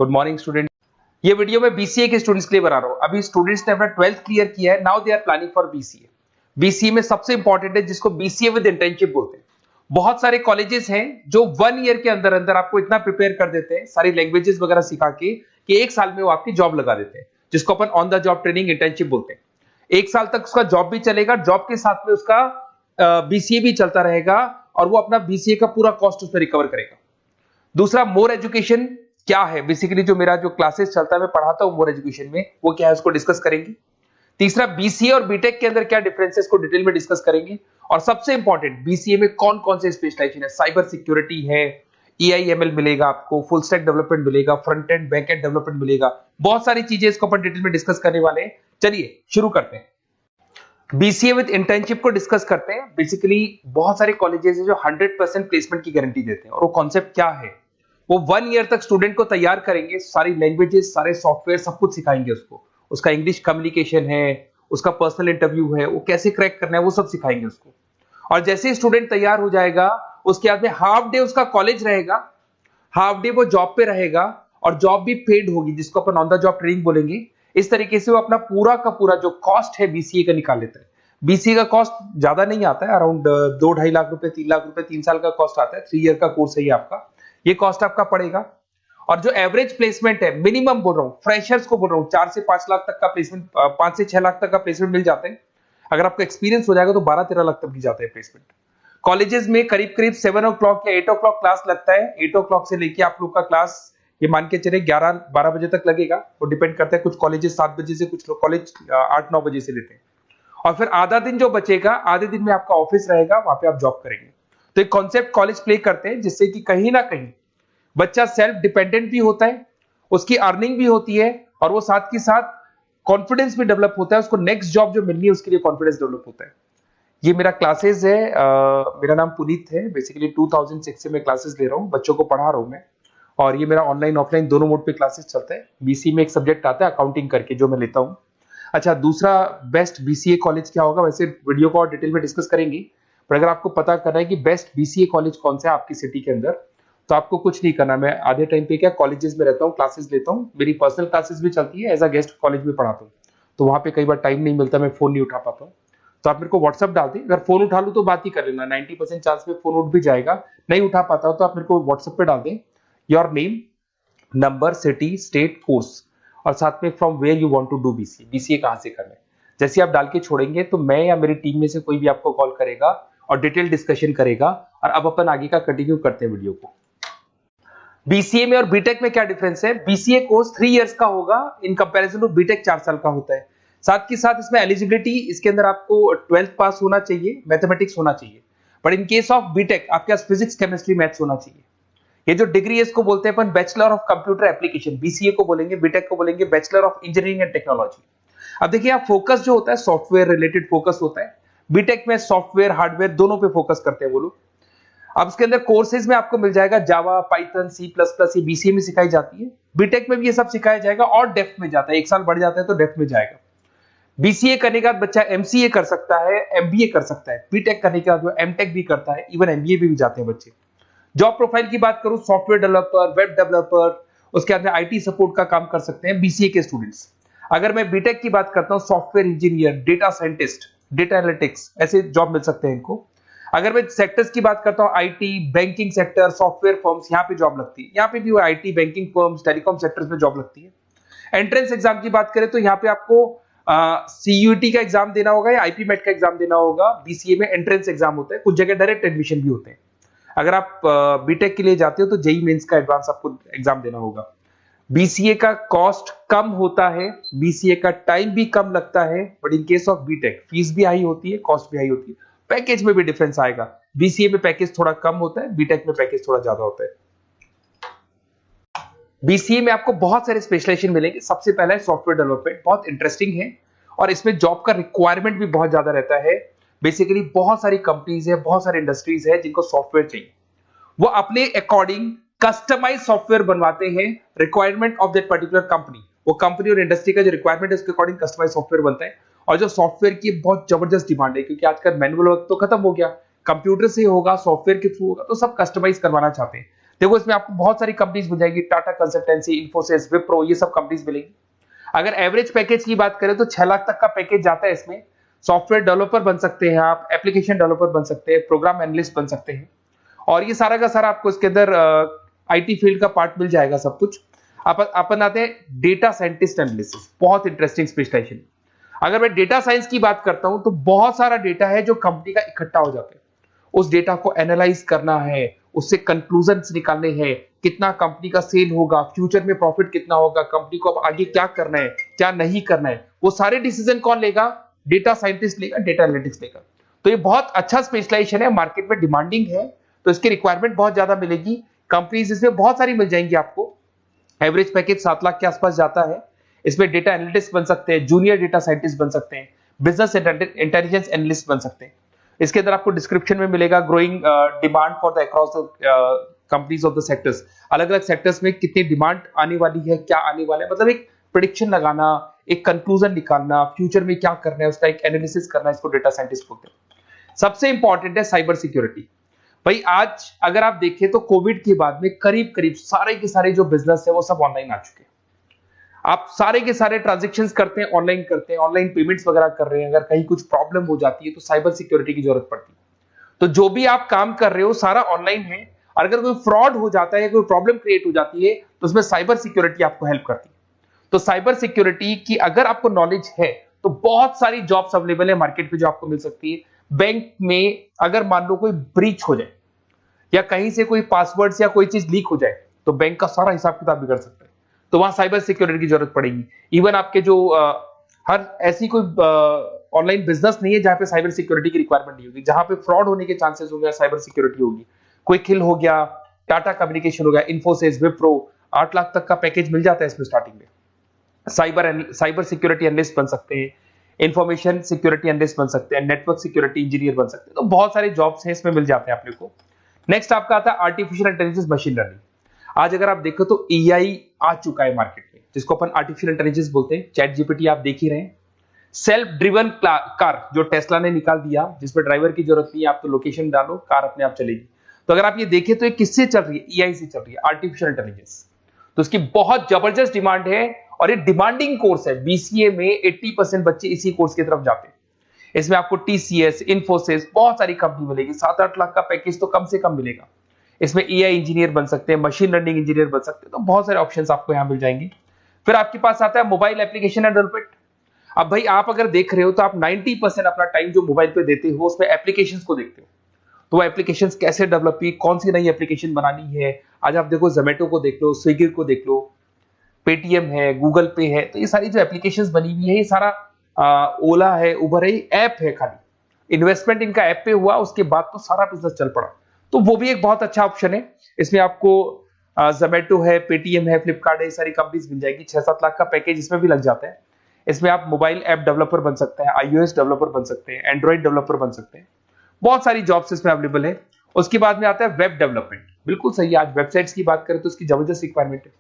Good morning student. ये video मैं BCA के स्टूडेंट्स के लिए बना रहा हूँ। अभी स्टूडेंट्स ने अपना 12th क्लियर किया है, now they are planning for BCA. BCA में सबसे इंपॉर्टेंट है जिसको बीसीए विद इंटर्नशिप बोलते हैं। बहुत सारे कॉलेजेस हैं जो 1 ईयर के अंदर अंदर आपको इतना प्रिपेयर कर देते हैं, सारी लैंग्वेजेस वगैरह सिखा के, कि 1 साल में वो आपकी जॉब लगा देते हैं, जिसको अपन on the job training internship बोलते हैं। 1 साल तक उसका जॉब भी चलेगा, जॉब के साथ में उसका बीसीए भी चलता रहेगा और वो अपना बीसीए का पूरा कॉस्ट उसमें रिकवर करेगा। दूसरा, मोर एजुकेशन क्या है, बेसिकली जो मेरा जो क्लासेस चलता है मैं पढ़ाता हूं मोर एजुकेशन में, वो क्या है उसको डिस्कस करेंगे। तीसरा, बीसीए और बीटेक के अंदर क्या डिफरेंसेस को डिटेल में डिस्कस करेंगे। और सबसे इंपॉर्टेंट, बीसीए में कौन कौन से स्पेशलाइजेशन है, साइबर सिक्योरिटी है, एआईएमएल मिलेगा आपको, फुल स्टैक डेवलपमेंट मिलेगा, front end back and development मिलेगा, बहुत सारी चीजें इसको अपन डिटेल में डिस्कस करने वाले हैं। चलिए शुरू करते हैं। बीसीए विद इंटर्नशिप को डिस्कस करते हैं। बेसिकली बहुत सारे कॉलेजेस हैं जो 100% प्लेसमेंट की गारंटी देते हैं, और वो कॉन्सेप्ट क्या है, वो 1 ईयर तक स्टूडेंट को तैयार करेंगे, सारी लैंग्वेजेस, सारे सॉफ्टवेयर, सब कुछ सिखाएंगे उसको। उसका इंग्लिश कम्युनिकेशन है, उसका पर्सनल इंटरव्यू है, वो कैसे क्रैक करना है, वो सब सिखाएंगे उसको। और जैसे ही स्टूडेंट तैयार हो जाएगा, उसके बाद में हाफ डे उसका कॉलेज रहेगा, हाफ डे वो जॉब पे रहेगा, और जॉब भी पेड होगी, जिसको अपन ऑन द जॉब ट्रेनिंग बोलेंगे। इस तरीके से वो अपना पूरा का पूरा जो कॉस्ट है बीसीए का निकाल लेता है। बीसीए का कॉस्ट ज्यादा नहीं आता है, अराउंड 2-2.5 लाख रुपए, 3 लाख रुपए 3 साल का कॉस्ट आता है। 3 ईयर का कोर्स है ये आपका, ये कॉस्ट आपका पड़ेगा। और जो एवरेज प्लेसमेंट है, मिनिमम बोल रहा हूँ, फ्रेशर्स को बोल रहा हूँ, 4 से 5 लाख तक का प्लेसमेंट, 5 से 6 लाख तक का प्लेसमेंट मिल जाते हैं। अगर आपका एक्सपीरियंस हो जाएगा तो 12-13 लाख तक भी जाता है प्लेसमेंट। कॉलेजेस में करीब करीब 7 o'clock या 8 o'clock क्लास लगता है। 8 o'clock से लेके आप लोग का क्लास, ये मान के चले 11-12 बजे तक लगेगा। वो डिपेंड करता है, कुछ कॉलेजेस 7 बजे से, कुछ लोग कॉलेज 8-9 बजे से लेते हैं। और फिर आधा दिन जो बचेगा, आधे दिन में आपका ऑफिस रहेगा, वहां पे आप जॉब करेंगे। तो एक कॉन्सेप्ट कॉलेज प्ले करते हैं, जिससे कि कहीं ना कहीं बच्चा सेल्फ डिपेंडेंट भी होता है, उसकी अर्निंग भी होती है, और वो साथ के साथ कॉन्फिडेंस भी डेवलप होता है। उसको नेक्स्ट जॉब जो मिलनी है उसके लिए कॉन्फिडेंस डेवलप होता है। ये मेरा क्लासेस है, मेरा नाम पुनीत है। बेसिकली 2006 से मैं क्लासेस ले रहा हूँ, बच्चों को पढ़ा रहा हूँ मैं। और ये मेरा ऑनलाइन ऑफलाइन दोनों मोड पे क्लासेस चलता है। बीसी में एक सब्जेक्ट आता है अकाउंटिंग करके, जो मैं लेता हूँ। अच्छा, दूसरा, बेस्ट बीसीए कॉलेज क्या होगा, वैसे वीडियो को और डिटेल में डिस्कस करेंगे, पर अगर आपको पता करना है कि बेस्ट बीसीए कॉलेज कौन सा है आपकी सिटी के अंदर, तो आपको कुछ नहीं करना। मैं आधे टाइम पे क्या कॉलेजेस में रहता हूँ, क्लासेस लेता हूँ, मेरी पर्सनल क्लासेस भी चलती है, एज अ गेस्ट कॉलेज में पढ़ाता हूँ। तो वहां पे कई बार टाइम नहीं मिलता, मैं फोन नहीं उठा पाता हूँ, तो आप मेरे को व्हाट्सअप डाल दें। अगर फोन उठा लूँ तो बात ही कर लेना, 90% चांस में फोन उठ भी जाएगा। नहीं उठा पाता हो तो आप मेरे को व्हाट्सएप पे डाल दें, your name, number, city, state, course, और साथ में from where you want to do BCA, BCA कहां से करना है। जैसे आप डाल के छोड़ेंगे तो मैं या मेरी टीम में से कोई भी आपको कॉल करेगा और डिटेल डिस्कशन करेगा। और अब अपन आगे का कंटिन्यू करते हैं वीडियो को। बीसीए में और बीटेक में क्या डिफरेंस है। बीसीए कोर्स 3 इयर्स का होगा, इन कंपैरिजन टू बीटेक 4 साल का होता है। साथ के साथ इसमें एलिजिबिलिटी, इसके अंदर आपको 12th पास होना चाहिए, मैथमेटिक्स होना चाहिए। But in case of BTech आपके पास फिजिक्स, केमिस्ट्री, मैथ्स होना चाहिए। ये जो डिग्री है इसको बोलते हैं अपन bachelor of computer application. BCA को बोलेंगे, बीटेक को बोलेंगे bachelor of engineering and technology. अब देखिए, आप फोकस जो होता है सॉफ्टवेयर रिलेटेड फोकस होता है। बीटेक में सॉफ्टवेयर हार्डवेयर दोनों पे फोकस करते हैं वो लोग। अब इसके अंदर कोर्सेज में आपको मिल जाएगा जावा, पाइथन, C++, ये बीसीए में सिखाई जाती है। बीटेक में भी ये सब सिखाया जाएगा, और डेप्थ में जाता है, 1 साल बढ़ जाता है तो डेप्थ में जाएगा। बीसीए करने के बाद बच्चा एमसीए कर सकता है, एमबीए कर सकता है। बीटेक करने के बाद वो एमटेक भी करता है, इवन एमबीए भी जाते हैं बच्चे। जॉब प्रोफाइल की बात करूं, सॉफ्टवेयर डेवलपर, वेब डेवलपर, उसके बाद में आईटी सपोर्ट का काम कर सकते हैं बीसीए के स्टूडेंट्स। अगर मैं बीटेक की बात करता हूं, software engineer, data scientist, data analytics, ऐसे जॉब मिल सकते हैं इनको। अगर मैं सेक्टर्स की बात करता हूं, IT, banking sector, software firms, यहाँ पे जॉब लगती है। यहाँ पे भी वो IT, banking firms, telecom sectors में जॉब लगती है। एंट्रेंस एग्जाम की बात करें तो यहाँ पे आपको सीयूटी का एग्जाम देना होगा या आईपी मेट का एग्जाम देना होगा। बीसीए में एंट्रेंस एग्जाम होता है, कुछ जगह डायरेक्ट एडमिशन भी होते हैं। अगर आप बीटेक के लिए जाते हो तो जेई मेंस का एडवांस आपको एग्जाम देना होगा। बीसीए का कॉस्ट कम होता है, बीसीए का टाइम भी कम लगता है, but in case of BTech fees भी हाई होती है, कॉस्ट भी हाई होती है, पैकेज में भी डिफरेंस आएगा। बीसीए में पैकेज थोड़ा कम होता है, बीटेक में पैकेज थोड़ा ज्यादा होता है। बीसीए में आपको बहुत सारे स्पेशलाइजेशन मिलेंगे। सबसे पहला है सॉफ्टवेयर डेवलपमेंट, बहुत इंटरेस्टिंग है, और इसमें जॉब का रिक्वायरमेंट भी बहुत ज्यादा रहता है। बेसिकली बहुत सारी कंपनीज है, बहुत सारी इंडस्ट्रीज है जिनको सॉफ्टवेयर चाहिए, वो अपने अकॉर्डिंग कस्टमाइज सॉफ्टवेयर बनवाते हैं, requirement of that particular company. वो कंपनी और इंडस्ट्री का जो रिक्वायरमेंट है उसके अकॉर्डिंग कस्टमाइज सॉफ्टवेयर बनता है। और जो सॉफ्टवेयर की बहुत जबरदस्त डिमांड है, क्योंकि आजकल मैनुअल वर्क तो खत्म हो गया, कंप्यूटर से होगा, सॉफ्टवेयर के थ्रू होगा, तो सब कस्टमाइज करवाना चाहते हैं। देखो इसमें आपको बहुत सारी कंपनीज मिल जाएगी, टाटा कंसल्टेंसी, इन्फोसिस, विप्रो, ये सब कंपनीज मिलेंगी। अगर एवरेज पैकेज की बात करें तो 6 लाख तक का पैकेज जाता है इसमें। सॉफ्टवेयर डेवलपर बन सकते हैं आप, एप्लीकेशन डेवलपर बन सकते हैं, प्रोग्राम एनालिस्ट बन सकते हैं, और ये सारा का सारा आपको इसके अंदर आईटी फील्ड का पार्ट मिल जाएगा सब कुछ। अपन आते हैं डेटा साइंटिस्ट एनालिसिस, बहुत इंटरेस्टिंग स्पेशलाइजेशन। अगर मैं डेटा साइंस की बात करता हूं तो बहुत सारा डेटा है जो कंपनी का इकट्ठा हो जाता है, उस डेटा को एनालाइज करना है, उससे कंक्लूजन्स निकालने हैं, कितना कंपनी का सेल होगा, फ्यूचर में प्रॉफिट कितना होगा, कंपनी को अब आगे क्या करना है, क्या नहीं करना है, वो सारे डिसीजन कौन लेगा? डेटा साइंटिस्ट लेगा, डेटा एनालिटिक्स लेगा। तो ये बहुत अच्छा स्पेशलाइजेशन है, मार्केट में डिमांडिंग है, तो इसकी रिक्वायरमेंट बहुत ज्यादा मिलेगी। कंपनीज इसमें बहुत सारी मिल जाएंगी आपको। एवरेज पैकेज 7 लाख के आसपास जाता है। इसमें डेटा एनालिटिक्स बन सकते हैं, जूनियर डेटा साइंटिस्ट बन सकते हैं, बिजनेस इंटेलिजेंस एनालिस्ट बन सकते हैं। इसके अंदर आपको डिस्क्रिप्शन में मिलेगा growing demand for the across the companies of the sectors. अलग अलग सेक्टर्स में कितनी डिमांड आने वाली है, क्या आने वाला है, मतलब एक प्रेडिक्शन लगाना, एक कंक्लूजन निकालना, फ्यूचर में क्या करना है उसका एक एनालिसिस करना, इसको डेटा साइंटिस्ट बोलते हैं। सबसे इंपॉर्टेंट है साइबर सिक्योरिटी। भाई आज अगर आप देखें तो कोविड के बाद में करीब करीब सारे के सारे जो बिजनेस है वो सब ऑनलाइन आ चुके हैं। आप सारे के सारे ट्रांजैक्शंस करते हैं, ऑनलाइन करते हैं, ऑनलाइन पेमेंट्स वगैरह कर रहे हैं। अगर कहीं कुछ प्रॉब्लम हो जाती है तो साइबर सिक्योरिटी की जरूरत पड़ती है। तो जो भी आप काम कर रहे हो सारा ऑनलाइन है, और अगर कोई फ्रॉड हो जाता है, कोई प्रॉब्लम क्रिएट हो जाती है, तो उसमें साइबर सिक्योरिटी आपको हेल्प करती है। तो साइबर सिक्योरिटी की अगर आपको नॉलेज है तो बहुत सारी जॉब्स अवेलेबल है मार्केट पे जो आपको मिल सकती है। बैंक में अगर मान लो कोई ब्रीच हो जाए या कहीं से कोई पासवर्ड्स या कोई चीज लीक हो जाए तो बैंक का सारा हिसाब किताब बिगड़ सकता है, तो वहां साइबर सिक्योरिटी की जरूरत पड़ेगी। इवन आपके जो हर ऐसी कोई ऑनलाइन बिजनेस नहीं है जहां पे साइबर सिक्योरिटी की रिक्वायरमेंट नहीं होगी, जहां पे फ्रॉड होने के चांसेस होंगे, साइबर सिक्योरिटी होगी। क्विक हिल हो गया, टाटा कम्युनिकेशन हो गया, इन्फोसिस, विप्रो, 8 लाख तक का पैकेज मिल जाता है इसमें स्टार्टिंग में। साइबर सिक्योरिटी एनालिस्ट बन सकते हैं, इंफॉर्मेशन सिक्योरिटी एनालिस्ट बन सकते हैं, नेटवर्क सिक्योरिटी इंजीनियर बन सकते हैं। तो बहुत सारे जॉब्स हैं इसमें मिल जाते हैं अपने को। नेक्स्ट आपका आता है आर्टिफिशियल इंटेलिजेंस, मशीन लर्निंग। आज अगर आप देखो तो एआई आ चुका है मार्केट में, जिसको अपन आर्टिफिशियल इंटेलिजेंस बोलते हैं। चैट जीपीटी आप देख ही रहे हैं। सेल्फ ड्रिवन कार जो टेस्ला ने निकाल दिया, जिसमें ड्राइवर की जरूरत नहीं है, आप तो लोकेशन डालो, कार अपने आप चलेगी। तो अगर आप ये देखें तो ये किससे चल रही है? एआई से चल रही है, आर्टिफिशियल इंटेलिजेंस। तो इसकी बहुत जबरदस्त डिमांड है और ये डिमांडिंग कोर्स है। बीसीए में 80% बच्चे इसी कोर्स की तरफ जाते हैं। इसमें आपको टीसीएस, इन्फोसिस, बहुत सारी कंपनी मिलेगी। 7-8 लाख का पैकेज तो कम से कम मिलेगा। इसमें एआई इंजीनियर बन सकते हैं, मशीन लर्निंग इंजीनियर बन सकते हैं। तो बहुत सारे ऑप्शंस आपको यहां मिल जाएंगे। फिर आपके पास आता है मोबाइल एप्लीकेशन एंड डेवलपमेंट। अब भाई आप अगर देख रहे हो तो आप 90% अपना टाइम जो मोबाइल पे देते हो उसमें एप्लीकेशंस को देखते हो। तो वो एप्लीकेशंस कैसे डेवलप की, कौन सी नई एप्लीकेशन बनानी है। आज आप देखो जोमेटो को देख लो, स्विगी को देख लो, पेटीएम है, गूगल पे है, तो ये सारी जो एप्लीकेशंस बनी हुई है, ये सारा ओला है, उबर है, ऐप है। खाली इन्वेस्टमेंट इनका ऐप पे हुआ, उसके बाद तो सारा बिजनेस चल पड़ा। तो वो भी एक बहुत अच्छा ऑप्शन है। इसमें आपको जोमेटो है, पेटीएम है, फ्लिपकार्ट है, ये सारी कंपनीज मिल जाएगी। 6-7 लाख का पैकेज इसमें भी लग जाता है। इसमें आप मोबाइल ऐप डेवलपर बन सकते हैं, आईओएस डेवलपर बन सकते हैं, एंड्रॉइड डेवलपर बन सकते हैं। बहुत सारी जॉब्स इसमें अवेलेबल है। उसके बाद में आता है वेब डेवलपमेंट। बिल्कुल सही, आज वेबसाइट्स की बात करें तो उसकी जबरदस्त रिक्वायरमेंट है।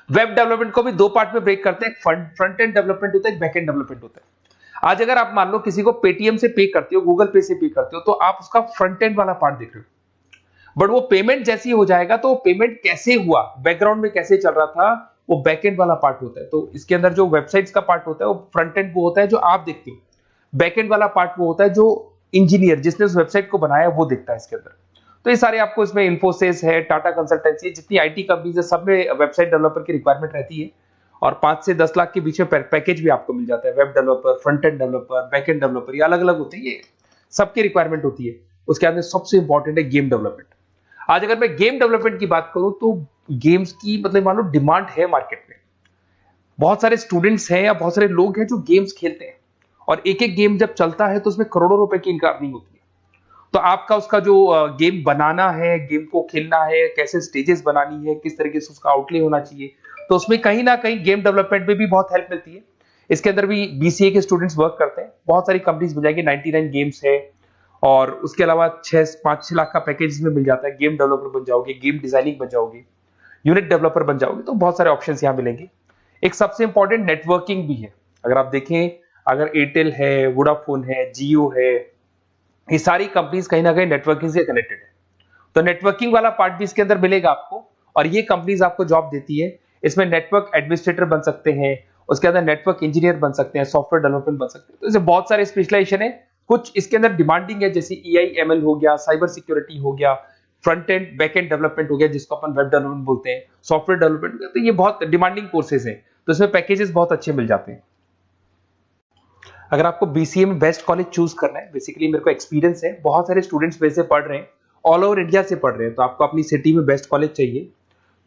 वेब डेवलपमेंट को भी दो पार्ट में ब्रेक करते हैं। फ्रंट एंड डेवलपमेंट होता है, बैक एंड डेवलपमेंट होता है। आज अगर आप मान लो किसी को पेटीएम से पे करते हो, गूगल पे से पे करते हो, तो आप उसका फ्रंट एंड वाला पार्ट देख रहे हो। बट वो पेमेंट जैसी हो जाएगा तो पेमेंट कैसे हुआ, बैकग्राउंड में कैसे चल रहा था, वो बैकएंड वाला पार्ट होता है। तो इसके अंदर जो वेबसाइट्स का पार्ट होता है वो फ्रंट एंड वो होता है जो आप देखते हो, बैकएंड वाला पार्ट वो होता है जो इंजीनियर जिसने उस वेबसाइट को बनाया वो देखता है इसके अंदर। तो ये सारे आपको इसमें इन्फोसिस है, टाटा कंसल्टेंसी, जितनी आईटी कंपनीज है सब में वेबसाइट डेवलपर की रिक्वायरमेंट रहती है। और 5 से 10 लाख के बीच में पैकेज भी आपको मिल जाता है। Web developer, front end developer, back end developer, ये अलग अलग होते हैं, ये सबकी रिक्वायरमेंट होती है। उसके अंदर सबसे इंपॉर्टेंट है गेम डेवलपमेंट। आज अगर मैं गेम डेवलपमेंट की बात करूं तो गेम्स की मतलब मान लो डिमांड है मार्केट में। बहुत सारे स्टूडेंट्स हैं या बहुत सारे लोग हैं जो गेम्स खेलते हैं, और एक एक गेम जब चलता है तो उसमें करोड़ों रुपए की इनकम अर्निंग होती है। तो आपका उसका जो गेम बनाना है, गेम को खेलना है, कैसे स्टेजेस बनानी है, किस तरीके से उसका आउटले होना चाहिए, तो उसमें कहीं ना कहीं गेम डेवलपमेंट में भी बहुत हेल्प मिलती है। इसके अंदर भी बीसीए के स्टूडेंट्स वर्क करते हैं। बहुत सारी कंपनीज मिल जाएंगी, 99 गेम्स है, और उसके अलावा 5-6 लाख का पैकेज में मिल जाता है। गेम डेवलपर बन जाओगे, गेम डिजाइनिंग बन जाओगे, यूनिट डेवलपर बन जाओगे, तो बहुत सारे ऑप्शंस यहाँ मिलेंगे। एक सबसे इंपॉर्टेंट नेटवर्किंग भी है। अगर आप देखें, अगर एयरटेल है, वोडाफोन है, जियो है, ये सारी कंपनीज कहीं ना कहीं नेटवर्किंग से कनेक्टेड है। तो नेटवर्किंग वाला पार्ट भी इसके अंदर मिलेगा आपको, और ये कंपनीज आपको जॉब देती है। इसमें नेटवर्क एडमिनिस्ट्रेटर बन सकते हैं, उसके अंदर नेटवर्क इंजीनियर बन सकते हैं, सॉफ्टवेयर डेवलपमेंट बन सकते हैं। तो इसे बहुत सारे स्पेशलाइजेशन है। कुछ इसके अंदर डिमांडिंग है, जैसे EI/ML हो गया, साइबर सिक्योरिटी हो गया, front end back and development हो गया जिसको अपन वेब डेवलपमेंट बोलते हैं, सॉफ्टवेयर डेवलपमेंट। तो ये बहुत डिमांडिंग कोर्सेज हैं, तो इसमें पैकेजेस बहुत अच्छे मिल जाते हैं। अगर आपको BCA में बेस्ट कॉलेज चूज करना है, बेसिकली मेरे को एक्सपीरियंस है, बहुत सारे स्टूडेंट्स वैसे पढ़ रहे हैं, ऑल ओवर इंडिया से पढ़ रहे हैं, तो आपको अपनी सिटी में बेस्ट कॉलेज चाहिए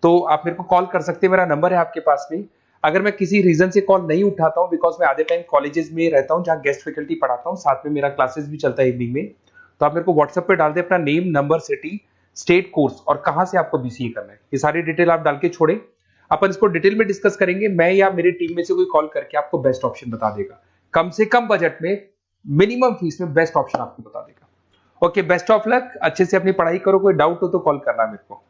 तो आप मेरे को कॉल कर सकते हैं। मेरा नंबर है आपके पास में। अगर मैं किसी रीजन से कॉल नहीं उठाता हूं, बिकॉज मैं आधे टाइम कॉलेजेस में रहता हूं जहां गेस्ट फैकल्टी पढ़ाता हूं, साथ में मेरा क्लासेस भी चलता है इवनिंग में, तो आप मेरे को व्हाट्सएप पे डाल दे अपना name, number, city, state, course और कहां से आपको BCA करना है, ये सारी डिटेल आप डाल के छोड़े। अपन इसको डिटेल में डिस्कस करेंगे, मैं या मेरी टीम में से कोई कॉल करके आपको बेस्ट ऑप्शन बता देगा, कम से कम बजट में, मिनिमम फीस में बेस्ट ऑप्शन आपको बता देगा। ओके, बेस्ट ऑफ लक, अच्छे से अपनी पढ़ाई करो, कोई डाउट हो तो कॉल करना मेरे को।